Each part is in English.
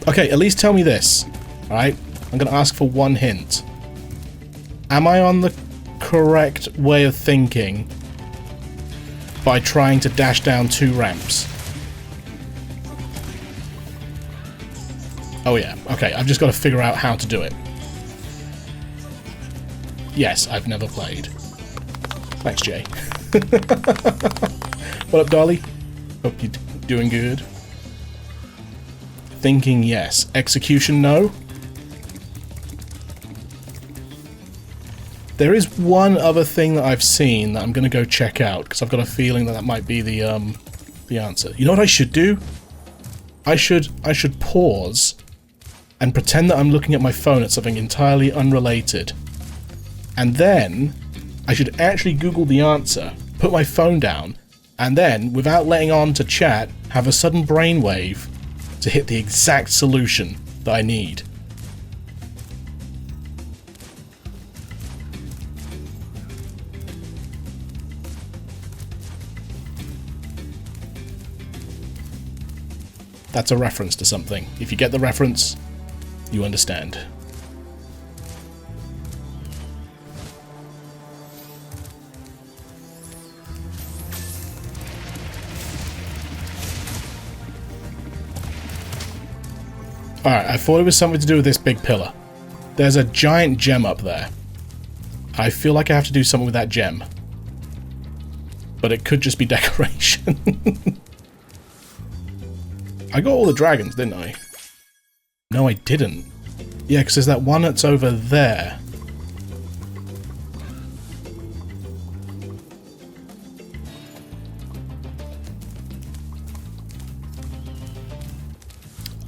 Okay, at least tell me this. Alright? I'm going to ask for one hint. Am I on the correct way of thinking by trying to dash down 2 ramps? Oh yeah, okay, I've just got to figure out how to do it. Yes, I've never played. Thanks, Jay. What up, Dolly? Hope you're doing good. Thinking yes. Execution no. There is one other thing that I've seen that I'm going to go check out, because I've got a feeling that that might be the answer. You know what I should do? I should pause and pretend that I'm looking at my phone at something entirely unrelated. And then I should actually Google the answer, put my phone down, and then, without letting on to chat, have a sudden brainwave to hit the exact solution that I need. That's a reference to something. If you get the reference, you understand. Alright, I thought it was something to do with this big pillar. There's a giant gem up there. I feel like I have to do something with that gem. But it could just be decoration. I got all the dragons, didn't I? No, I didn't. Yeah, because there's that one that's over there.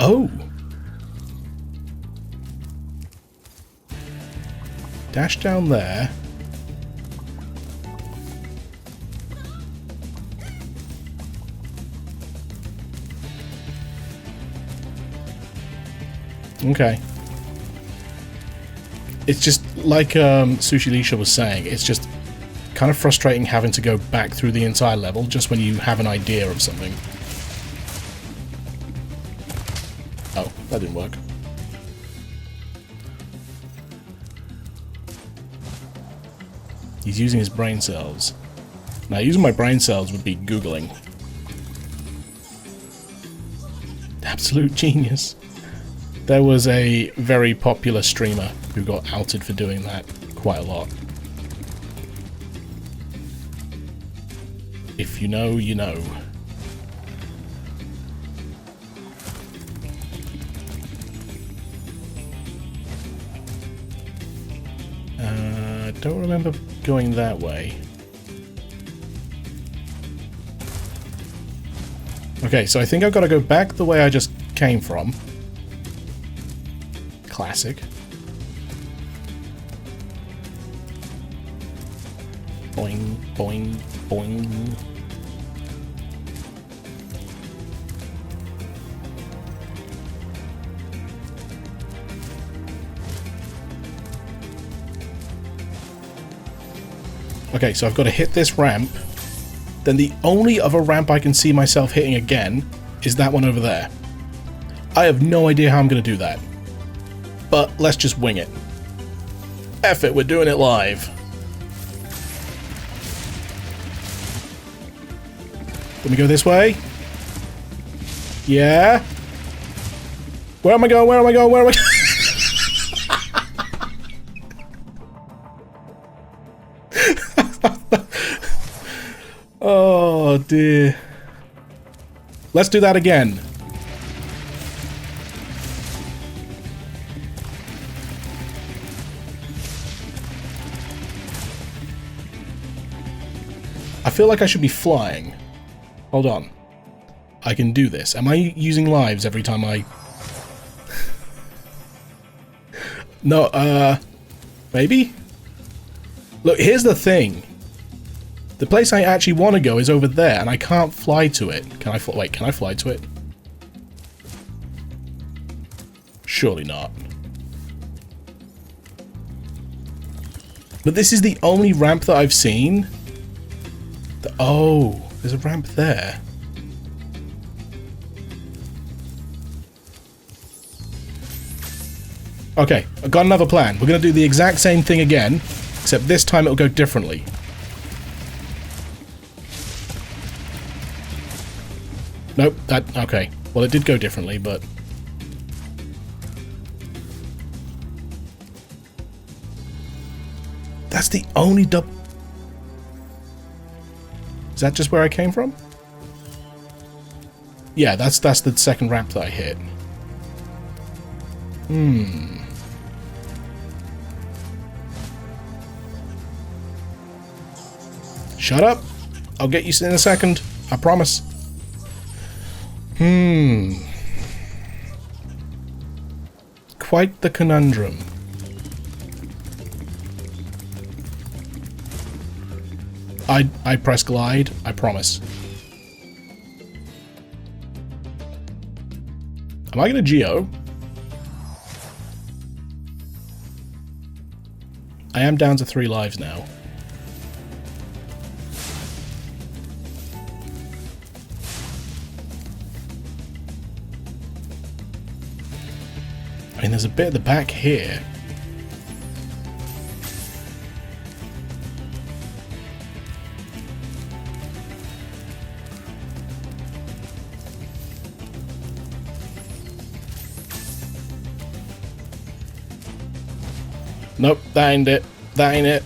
Oh! Dash down there. Okay. It's just like Sushi Lisha was saying, it's just kind of frustrating having to go back through the entire level just when you have an idea of something. Oh, that didn't work. He's using his brain cells. Now, using my brain cells would be Googling. Absolute genius. There was a very popular streamer who got outed for doing that quite a lot. If you know, you know. I don't remember going that way. Okay, so I think I've got to go back the way I just came from. Classic. Boing, boing, boing. Okay, so I've got to hit this ramp. Then the only other ramp I can see myself hitting again is that one over there. I have no idea how I'm going to do that. But let's just wing it. F it, we're doing it live. Let me go this way. Yeah. Where am I going? Where am I going? Where am I going? Oh dear. Let's do that again. I feel like I should be flying. Hold on. I can do this. Am I using lives every time I... No, maybe? Look, here's the thing. The place I actually want to go is over there, and I can't fly to it. Can I fly? Wait, can I fly to it? Surely not. But this is the only ramp that I've seen. Oh, there's a ramp there. Okay, I've got another plan. We're going to do the exact same thing again, except this time it'll go differently. Nope, okay. Well, it did go differently, but... That's the only double... Is that just where I came from? Yeah, that's the second ramp that I hit. Shut up! I'll get you in a second. I promise. Quite the conundrum. I press glide, I promise. Am I gonna geo? I am down to 3 lives now. I mean, there's a bit at the back here. Nope, that ain't it. That ain't it.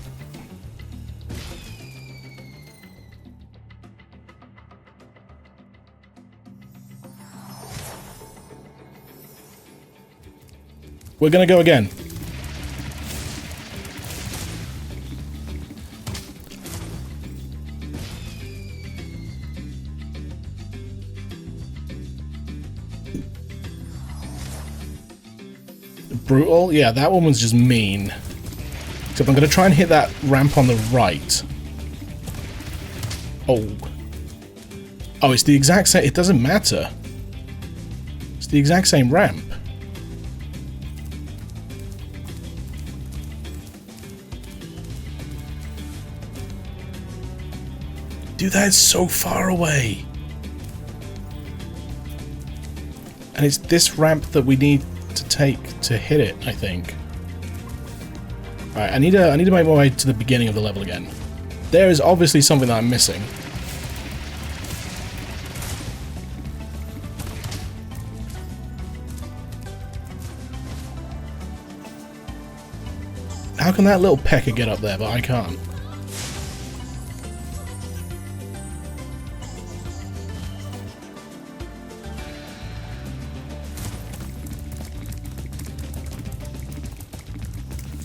We're gonna go again. Brutal? Yeah, that one was just mean. Except I'm gonna try and hit that ramp on the right. Oh. Oh, it's the exact same. It doesn't matter. It's the exact same ramp. Dude, that is so far away. And it's this ramp that we need to take to hit it, I think. Alright, I need to make my way to the beginning of the level again. There is obviously something that I'm missing. How can that little pecker get up there, but I can't?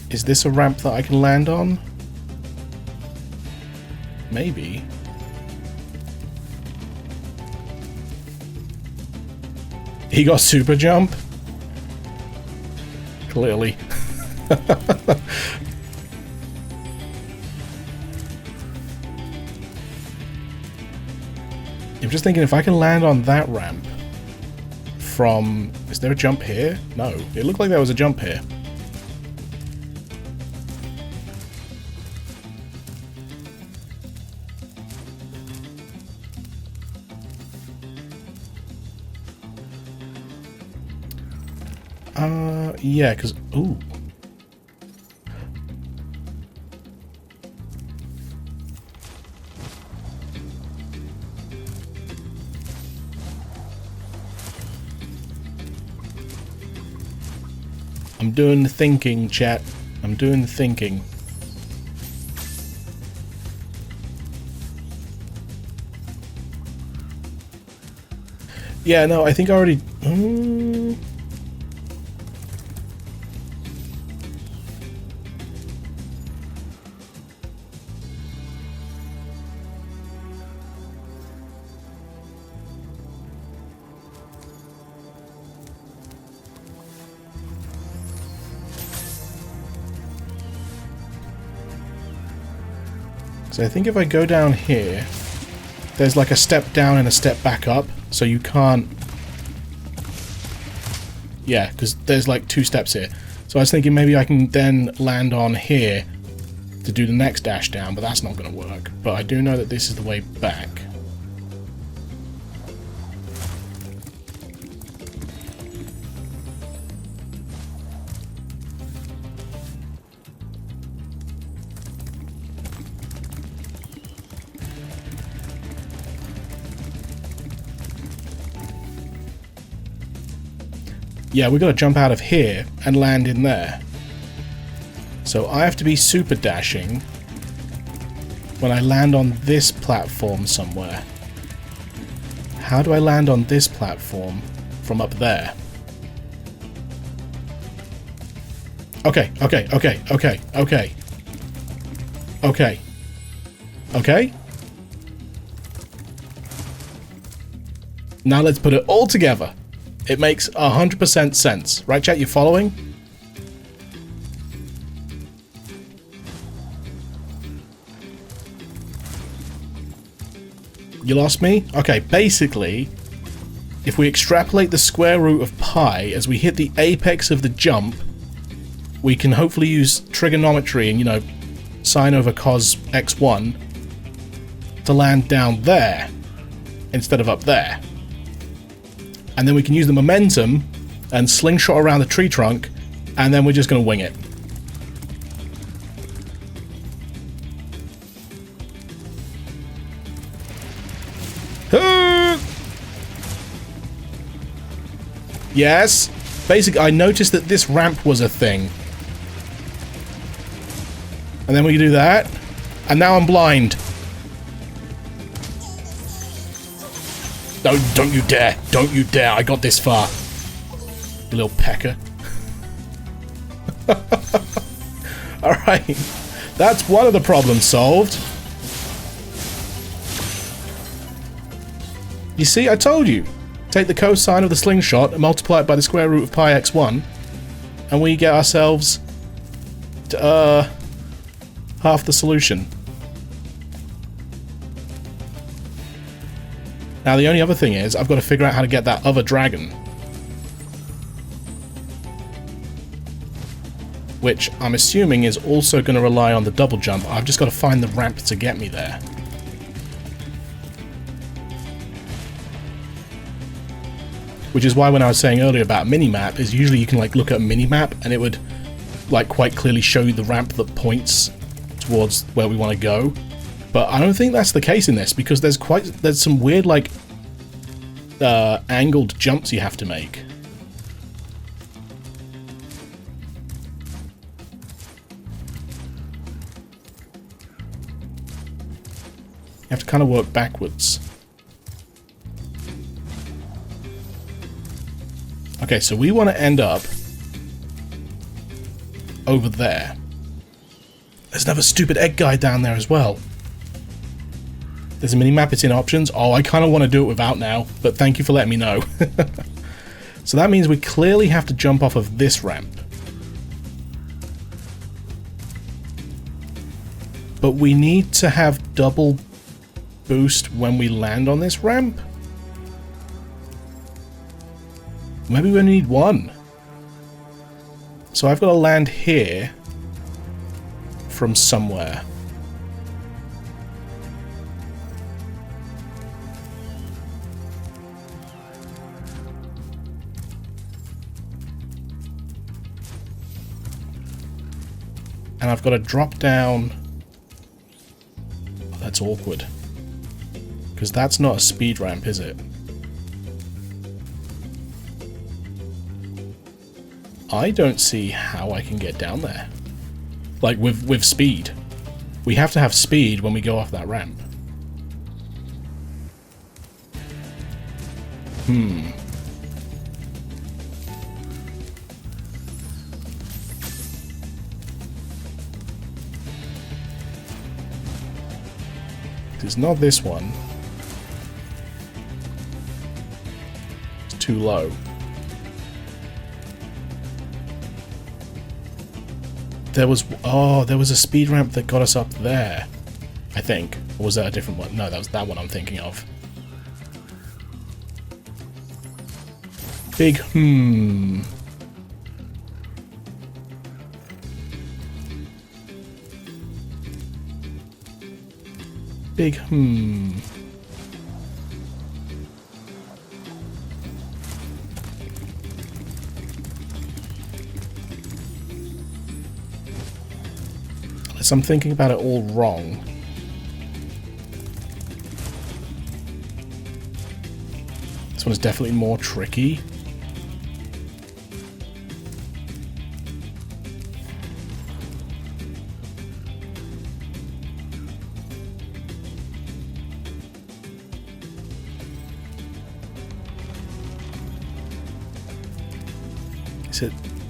Is this a ramp that I can land on? Maybe. He got super jump? Clearly. I'm just thinking if I can land on that ramp from... Is there a jump here? No. It looked like there was a jump here. Yeah, because... Ooh. I'm doing the thinking, chat. I'm doing the thinking. Yeah, no, I think I already... So I think if I go down here, there's like a step down and a step back up, so you can't... Yeah, because there's like 2 steps here. So I was thinking maybe I can then land on here to do the next dash down, but that's not going to work. But I do know that this is the way back. yeah, we've got to jump out of here and land in there. So I have to be super dashing when I land on this platform somewhere. How do I land on this platform from up there? Okay. Now let's put it all together. It makes 100% sense. Right, chat? You following? You lost me? Okay, basically, if we extrapolate the square root of pi as we hit the apex of the jump, we can hopefully use trigonometry and, you know, sine over cos x1 to land down there instead of up there. And then we can use the momentum and slingshot around the tree trunk, and then we're just going to wing it. Yes. Basically, I noticed that this ramp was a thing. And then we do that. And now I'm blind. No, don't you dare. Don't you dare. I got this far. You little pecker. Alright. That's one of the problems solved. You see, I told you. Take the cosine of the slingshot and multiply it by the square root of pi x1, and we get ourselves to, half the solution. Now the only other thing is, I've got to figure out how to get that other dragon. Which I'm assuming is also going to rely on the double jump. I've just got to find the ramp to get me there. Which is why when I was saying earlier about minimap, is usually you can like look at a minimap and it would like quite clearly show you the ramp that points towards where we want to go. But I don't think that's the case in this, because there's some weird like angled jumps you have to make. You have to kind of work backwards. Okay, so we want to end up over there. There's another stupid egg guy down there as well. There's a mini-map, it's in options. Oh, I kind of want to do it without now, but thank you for letting me know. So that means we clearly have to jump off of this ramp. But we need to have double boost when we land on this ramp? Maybe we only need one. So I've got to land here from somewhere. And I've got to drop down. Oh, that's awkward. Because that's not a speed ramp, is it? I don't see how I can get down there. Like, with speed. We have to have speed when we go off that ramp. It's not this one. It's too low. There was a speed ramp that got us up there, I think. Or was that a different one? No, that was that one I'm thinking of. Big Big Unless I'm thinking about it all wrong. This one is definitely more tricky.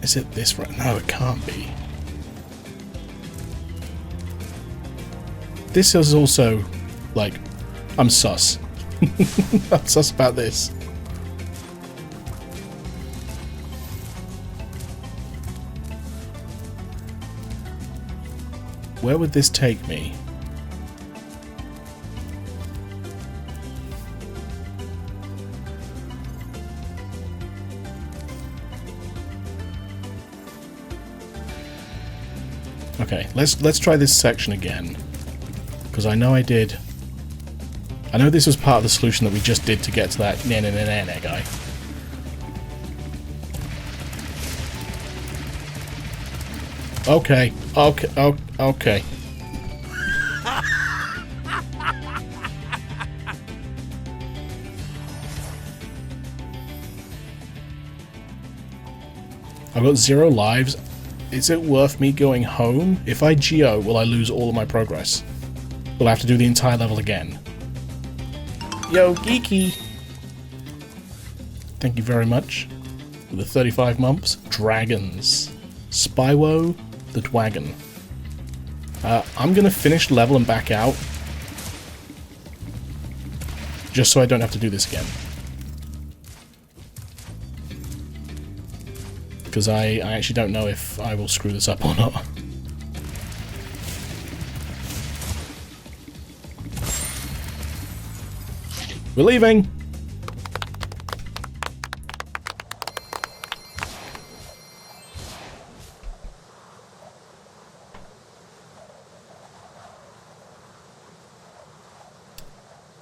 Is it this right? No, it can't be. This is also, like, I'm sus. I'm sus about this. Where would this take me? Okay, let's try this section again. Because I know I did. I know this was part of the solution that we just did to get to that na guy. Okay, okay. I've got 0 lives. Is it worth me going home? If I geo, will I lose all of my progress? Will I have to do the entire level again? Yo, Geeky! Thank you very much for the 35 months. Dragons. Spyro the Dwagon. I'm gonna finish the level and back out. Just so I don't have to do this again. Because I actually don't know if I will screw this up or not. We're leaving!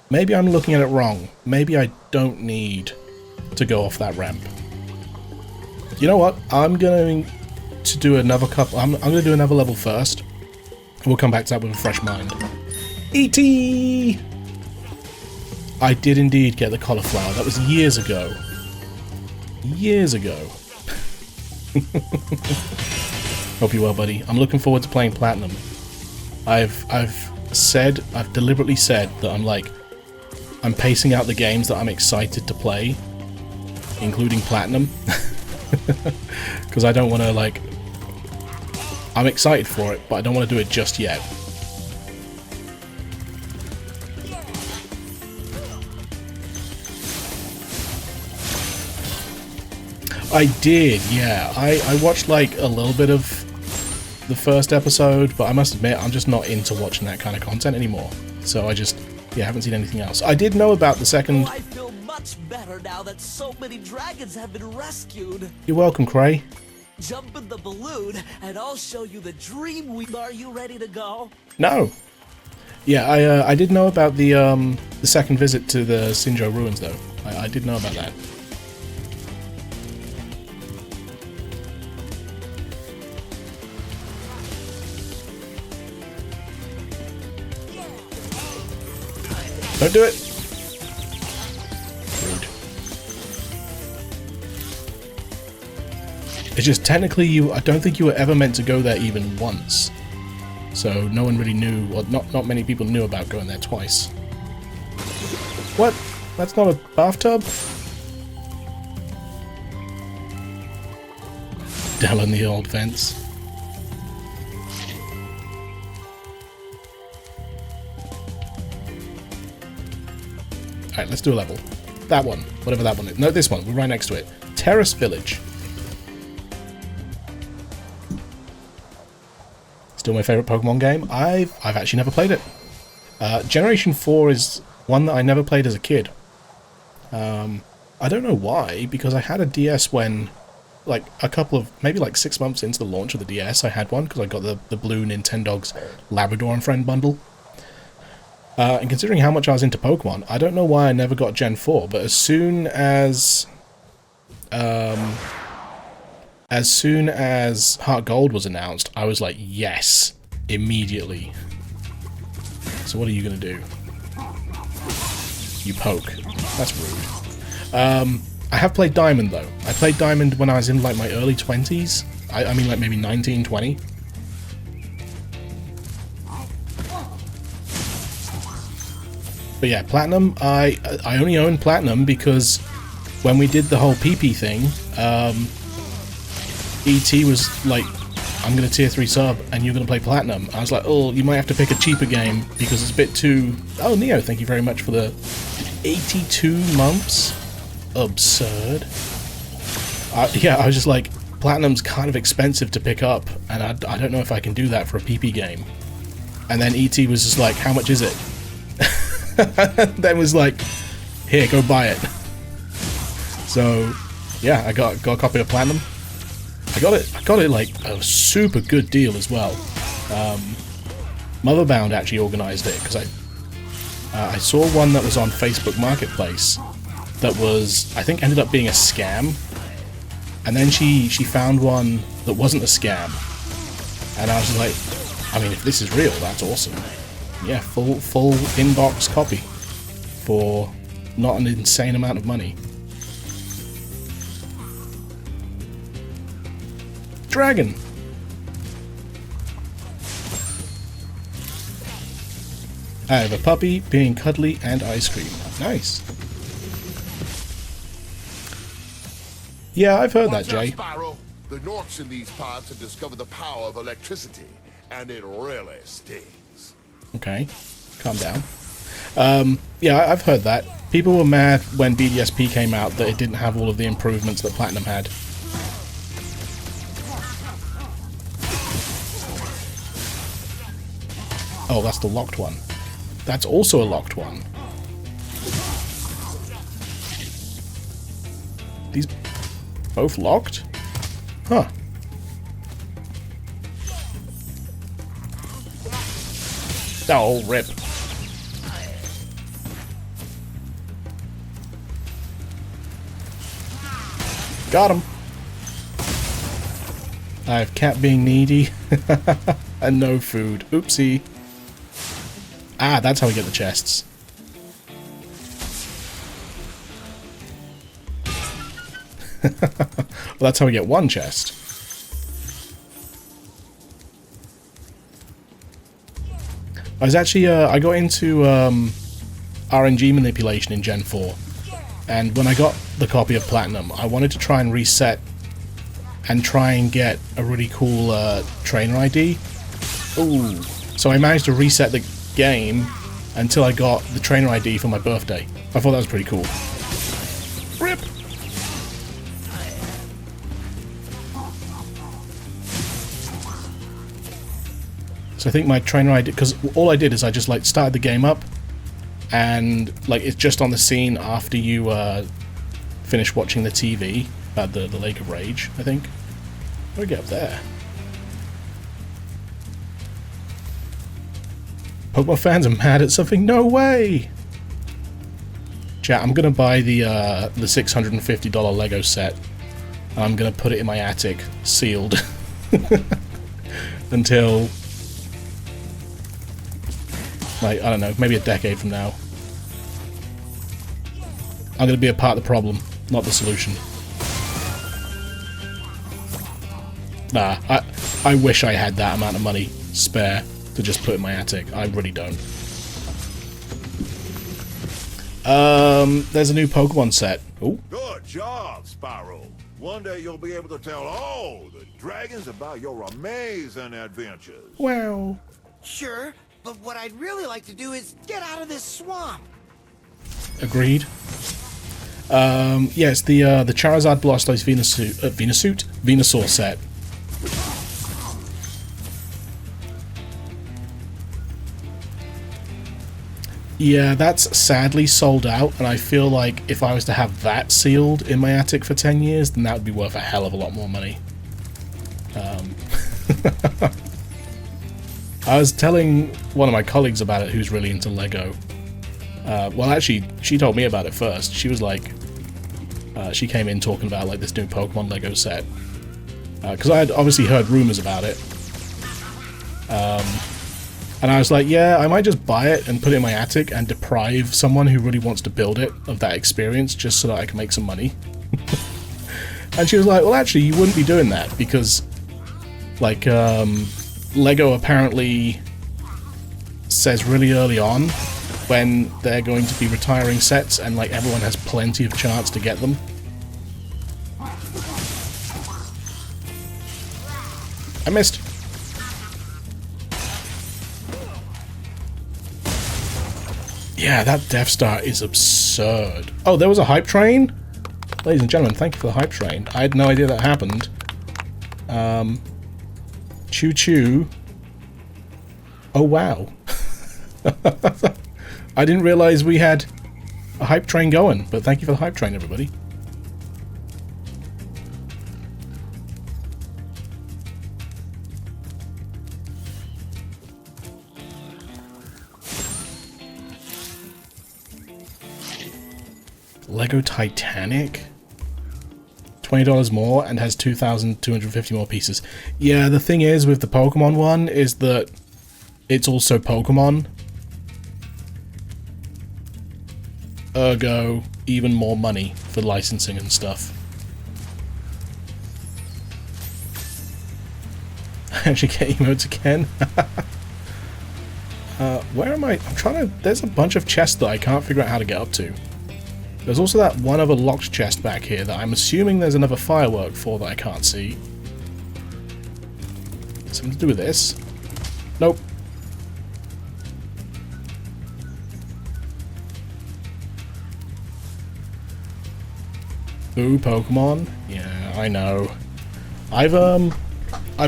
Maybe I'm looking at it wrong. Maybe I don't need to go off that ramp. You know what? I'm going to do another couple. I'm going to do another level first. And we'll come back to that with a fresh mind. E.T. I did indeed get the cauliflower. That was years ago. Years ago. Hope you're well, buddy. I'm looking forward to playing Platinum. I've deliberately said that I'm pacing out the games that I'm excited to play, including Platinum. Because I don't want to, I'm excited for it, but I don't want to do it just yet. I did, yeah. I watched, a little bit of the first episode, but I must admit, I'm just not into watching that kind of content anymore. So I just, haven't seen anything else. I did know about the second... I feel much better now that so many dragons have been rescued. You're welcome, Cray. Jump in the balloon, and I'll show you the dream wheel. Are you ready to go? No. Yeah, I did know about the second visit to the Sinjo ruins, though. I did know about that. Don't do it! Rude. It's just technically I don't think you were ever meant to go there even once. So no one really knew, or not many people knew about going there twice. What? That's not a bathtub? Down on the old fence. Alright, let's do a level. That one. Whatever that one is. No, this one. We're right next to it. Terrace Village. Still my favourite Pokemon game. I've actually never played it. Generation 4 is one that I never played as a kid. I don't know why, because I had a DS when, maybe 6 months into the launch of the DS, I had one, because I got the blue Nintendogs Labrador and Friend bundle. And considering how much I was into Pokemon, I don't know why I never got Gen 4, but as soon as Heart Gold was announced, I was like, yes, immediately. So what are you going to do? You poke. That's rude. I have played Diamond, though. I played Diamond when I was in, my early 20s. I mean, maybe 19, 20. But yeah, Platinum, I only own Platinum because when we did the whole PP thing, ET was like, I'm going to tier 3 sub and you're going to play Platinum. I was like, oh, you might have to pick a cheaper game because it's a bit too... Oh, Neo, thank you very much for the 82 months. Absurd. Yeah, I was just like, Platinum's kind of expensive to pick up, and I don't know if I can do that for a PP game. And then ET was just like, how much is it? Then was like, here, go buy it. So, yeah, I got a copy of Platinum. I got it like a super good deal as well. Motherbound actually organised it, because I saw one that was on Facebook Marketplace that was, I think, ended up being a scam. And then she found one that wasn't a scam. And I was like, I mean, if this is real, that's awesome. Yeah, full inbox copy for not an insane amount of money. Dragon. I have a puppy being cuddly and ice cream. Nice. Yeah, I've heard that, Jay. Spyro. The Norks in these parts have discovered the power of electricity, and it really stings. Okay, calm down. Yeah, I've heard that. People were mad when BDSP came out that it didn't have all of the improvements that Platinum had. Oh, that's the locked one. That's also a locked one. These both locked? Huh. Oh, rip. Got him. I have cat being needy and no food. Oopsie. Ah, that's how we get the chests. Well, that's how we get one chest. I was actually, I got into RNG manipulation in Gen 4. And when I got the copy of Platinum, I wanted to try and reset and try and get a really cool trainer ID. Ooh. So I managed to reset the game until I got the trainer ID for my birthday. I thought that was pretty cool. Rip! So I think my trainer ID, because all I did is I just like started the game up, and like it's just on the scene after you finish watching the TV about the Lake of Rage, I think. How do we get up there? Pokemon fans are mad at something? No way! Chat, I'm gonna buy the $650 Lego set. I'm gonna put it in my attic, sealed, until, like, I don't know, maybe a decade from now. I'm gonna be a part of the problem, not the solution. Nah, I wish I had that amount of money spare to just put in my attic. I really don't. There's a new Pokemon set. Oh. Good job, Spyro. One day you'll be able to tell all the dragons about your amazing adventures. Wow. Sure, but what I'd really like to do is get out of this swamp. Agreed. Yeah, it's the Charizard Blastoise Venusaur set. Yeah, that's sadly sold out, and I feel like if I was to have that sealed in my attic for 10 years, then that would be worth a hell of a lot more money. I was telling one of my colleagues about it who's really into Lego. Well, actually, she told me about it first. She was like, she came in talking about like this new Pokemon Lego set. Because I had obviously heard rumors about it. And I was like, yeah, I might just buy it and put it in my attic and deprive someone who really wants to build it of that experience just so that I can make some money. And she was like, well, actually, you wouldn't be doing that because, like, Lego apparently says really early on when they're going to be retiring sets and, like, everyone has plenty of chance to get them. I missed. Yeah, that Death Star is absurd. Oh, there was a hype train? Ladies and gentlemen, thank you for the hype train. I had no idea that happened. Choo choo. Oh, wow. I didn't realize we had a hype train going, but thank you for the hype train, everybody. Lego Titanic? $20 more and has 2,250 more pieces. Yeah, the thing is with the Pokemon one is that it's also Pokemon. Ergo, even more money for licensing and stuff. Actually get emotes again. Where am I? I'm trying to... There's a bunch of chests that I can't figure out how to get up to. There's also that one other locked chest back here that I'm assuming there's another firework for that I can't see. Something to do with this? Nope. Ooh, Pokemon? Yeah, I know. I've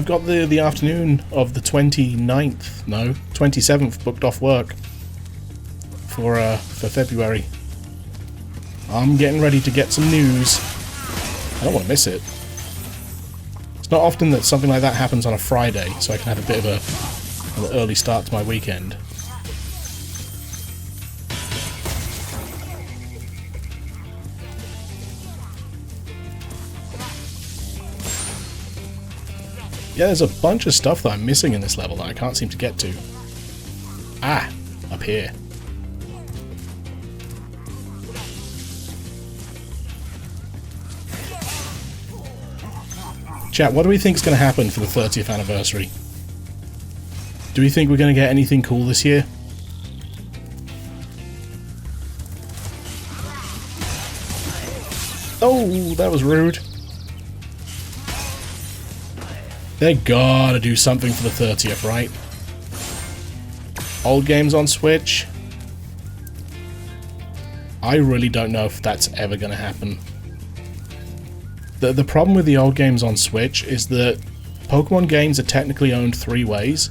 got the afternoon of the 29th, no, 27th booked off work for February. I'm getting ready to get some news. I don't want to miss it. It's not often that something like that happens on a Friday, so I can have a bit of an early start to my weekend. Yeah, there's a bunch of stuff that I'm missing in this level that I can't seem to get to. Ah, up here. Chat, what do we think is going to happen for the 30th anniversary? Do we think we're going to get anything cool this year? Oh, that was rude. They gotta do something for the 30th, right? Old games on Switch? I really don't know if that's ever going to happen. The problem with the old games on Switch is that Pokemon games are technically owned three ways.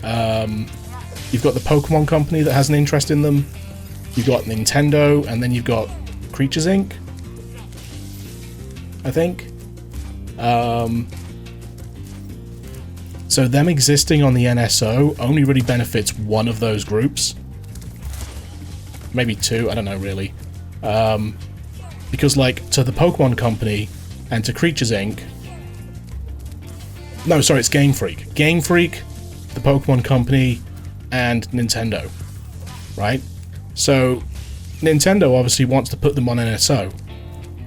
You've got the Pokemon Company that has an interest in them, you've got Nintendo, and then you've got Creatures Inc. I think. So them existing on the NSO only really benefits one of those groups. Maybe two, I don't know really. Because, like, to the Pokemon Company and to Creatures Inc. No, sorry, it's Game Freak. Game Freak, the Pokemon Company, and Nintendo. Right? So, Nintendo obviously wants to put them on NSO.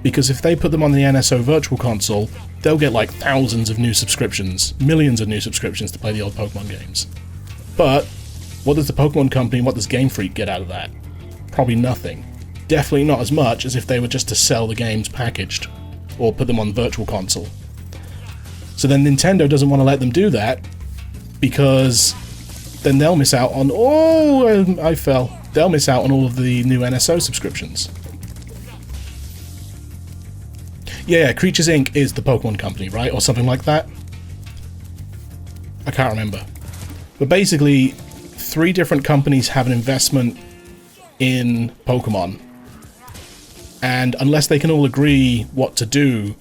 Because if they put them on the NSO Virtual Console, they'll get, like, thousands of new subscriptions. Millions of new subscriptions to play the old Pokemon games. But, what does the Pokemon Company and what does Game Freak get out of that? Probably nothing. Definitely not as much as if they were just to sell the games packaged, or put them on Virtual Console. So then Nintendo doesn't want to let them do that, because then they'll miss out on... Oh, I fell. They'll miss out on all of the new NSO subscriptions. Yeah, Creatures Inc. is the Pokemon Company, right? Or something like that? I can't remember. But basically, three different companies have an investment in Pokemon. And unless they can all agree what to do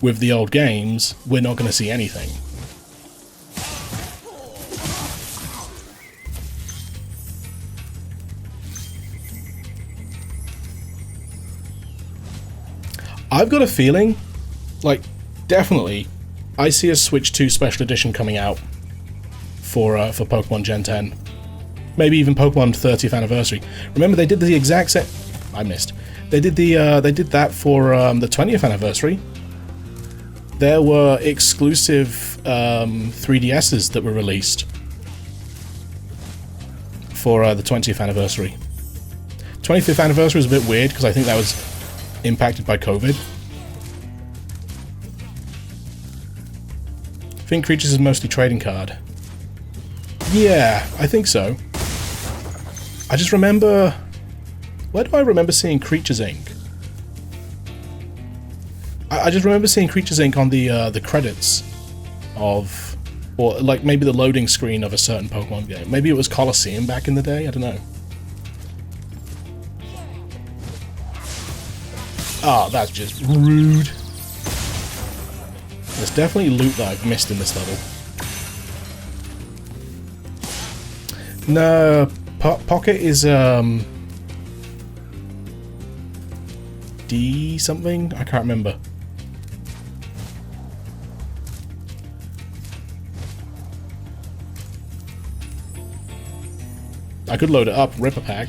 with the old games, we're not going to see anything. I've got a feeling, like, definitely, I see a Switch 2 Special Edition coming out for Pokemon Gen 10. Maybe even Pokemon 30th Anniversary. Remember, they did the exact same... I missed. They did that for the 20th Anniversary. There were exclusive 3DSs that were released for the 20th Anniversary. 25th Anniversary was a bit weird because I think that was impacted by COVID. think creatures is mostly trading card. Yeah, I think so. I just remember... Where do I remember seeing Creatures Inc? I just remember seeing Creatures Inc on the credits of... Or like maybe the loading screen of a certain Pokemon game. Maybe it was Colosseum back in the day, I don't know. Ah, that's just rude. There's definitely loot that I've missed in this level. No, Pocket is, D something? I can't remember. I could load it up, rip a pack.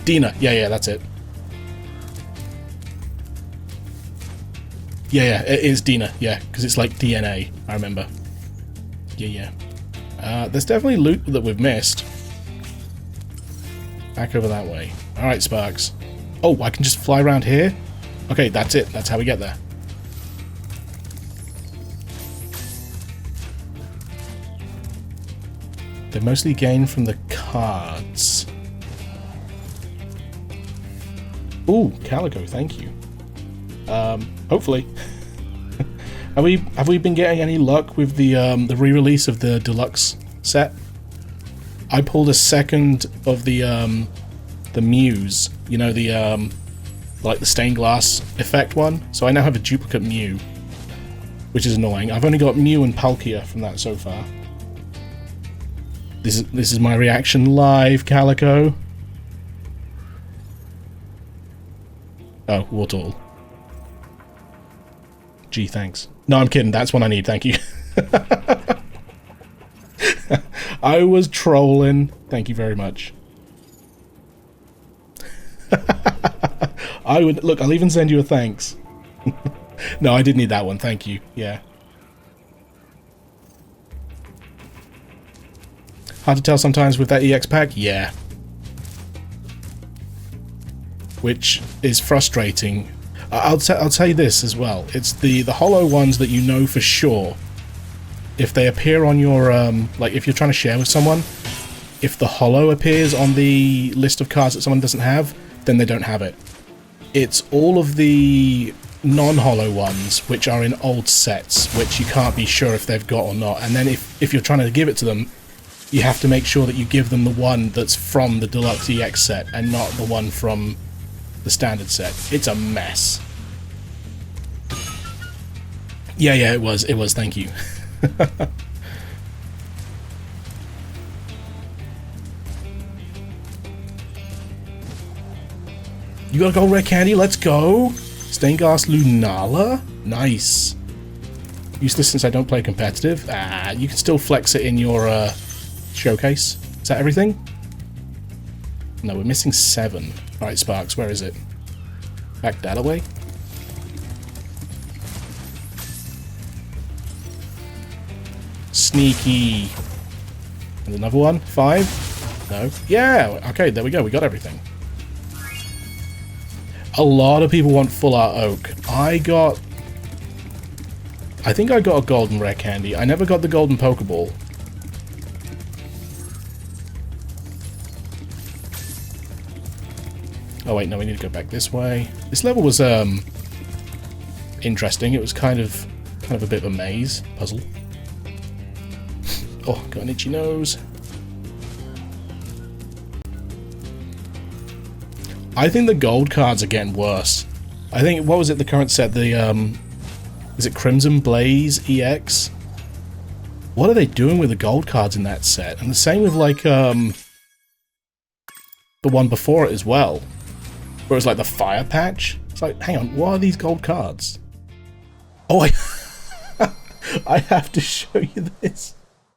Dina, yeah, that's it. Yeah, it is Dina, yeah, because it's like DNA, I remember. Yeah. There's definitely loot that we've missed. Back over that way. Alright, Sparks. Oh, I can just fly around here? Okay, that's it. That's how we get there. They mostly gain from the cards. Ooh, Calico, thank you. Hopefully. Have we been getting any luck with the re-release of the deluxe set? I pulled a second of the Mews, you know, the like the stained glass effect one. So I now have a duplicate Mew, which is annoying. I've only got Mew and Palkia from that so far. This is my reaction live, Calico. Oh, Wartortle. Gee, thanks. No, I'm kidding. That's what I need. Thank you. I was trolling. Thank you very much. I would look. I'll even send you a thanks. No, I did need that one. Thank you. Yeah. Hard to tell sometimes with that EX pack. Yeah. Which is frustrating. I'll tell you this as well. It's the hollow ones that you know for sure. If they appear on your like if you're trying to share with someone, if the hollow appears on the list of cards that someone doesn't have, then they don't have it. It's all of the non-hollow ones which are in old sets, which you can't be sure if they've got or not. And then if you're trying to give it to them, you have to make sure that you give them the one that's from the Deluxe EX set and not the one from the standard set. It's a mess. Yeah, it was, thank you. You got a gold rare candy, let's go! Stained Glass Lunala? Nice. Useless since I don't play competitive. You can still flex it in your showcase. Is that everything? No, we're missing 7. Alright, Sparks, where is it? Back that away? Sneaky. And another one? 5? No. Yeah! Okay, there we go. We got everything. A lot of people want Full Art Oak. I think I got a golden rare candy. I never got the golden Pokeball. Oh wait, no, we need to go back this way. This level was interesting. It was kind of a bit of a maze puzzle. Oh, got an itchy nose. I think the gold cards are getting worse. I think, what was it, the current set? The is it Crimson Blaze EX? What are they doing with the gold cards in that set? And the same with like the one before it as well. Where it was like the fire patch. It's like, hang on, what are these gold cards? Oh, I have to show you this.